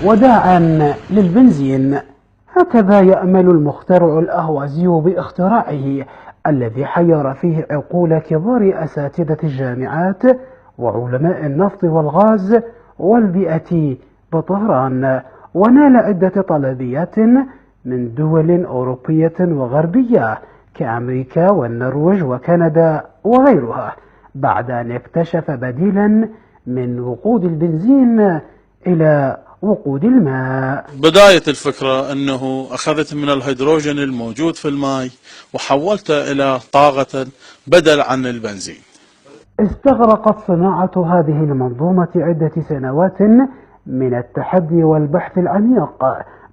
وداعا للبنزين. هكذا يأمل المخترع الأهوازي باختراعه الذي حير فيه عقول كبار أساتذة الجامعات وعلماء النفط والغاز والبيئة بطهران، ونال عدة طلبيات من دول أوروبية وغربية كأمريكا والنرويج وكندا وغيرها، بعد أن اكتشف بديلا من وقود البنزين إلى وقود الماء. بداية الفكرة أنه أخذت من الهيدروجين الموجود في الماء وحولته إلى طاقة بدل عن البنزين. استغرقت صناعة هذه المنظومة عدة سنوات من التحدي والبحث العميق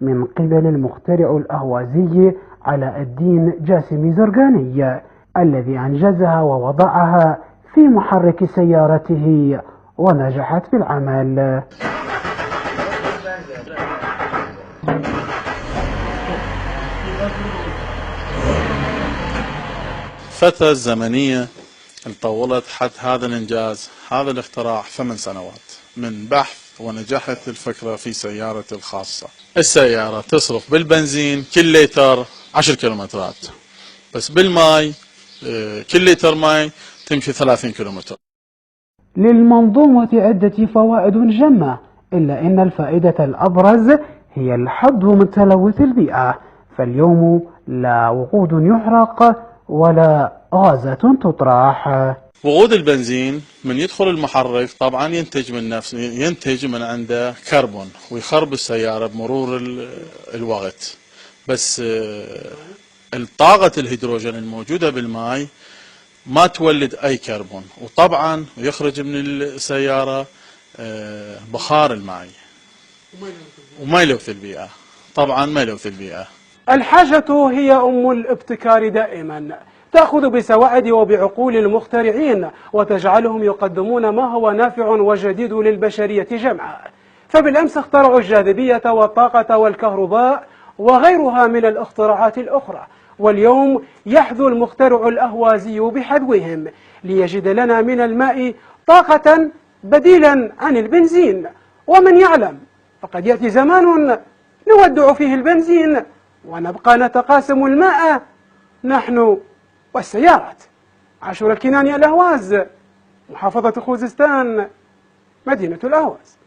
من قبل المخترع الأهوازي علاء الدين جاسم زرقاني، الذي أنجزها ووضعها في محرك سيارته ونجحت في العمل. فترة زمنية طولت حتى هذا الإنجاز، هذا الاختراع 8 سنوات من بحث ونجحت الفكرة في سيارتي الخاصة. السيارة تصرف بالبنزين كل لتر 10 كيلومترات، بس بالماء كل لتر ماء تمشي 30 كيلومتر. للمنظومة عدة فوائد جمة، إلا أن الفائدة الأبرز هي الحد من تلوث البيئة، فاليوم لا وقود يحرق ولا غازات تطرح. وقود البنزين من يدخل المحرك طبعا ينتج من عنده كربون ويخرب السيارة بمرور الوقت، بس طاقة الهيدروجين الموجودة بالماء ما تولد أي كربون، وطبعا يخرج من السيارة بخار الماء وما يلوث البيئة، طبعا ما يلوث البيئة. الحاجة هي أم الابتكار دائما، تأخذ بسواعد وبعقول المخترعين وتجعلهم يقدمون ما هو نافع وجديد للبشرية جمعاء. فبالأمس اخترعوا الجاذبية والطاقة والكهرباء وغيرها من الاختراعات الأخرى، واليوم يحذو المخترع الأهوازي بحذوهم ليجد لنا من الماء طاقة بديلا عن البنزين. ومن يعلم، فقد يأتي زمان نودع فيه البنزين ونبقى نتقاسم الماء نحن والسيارات. عاشور الكناني، الأهواز، محافظة خوزستان، مدينة الأهواز.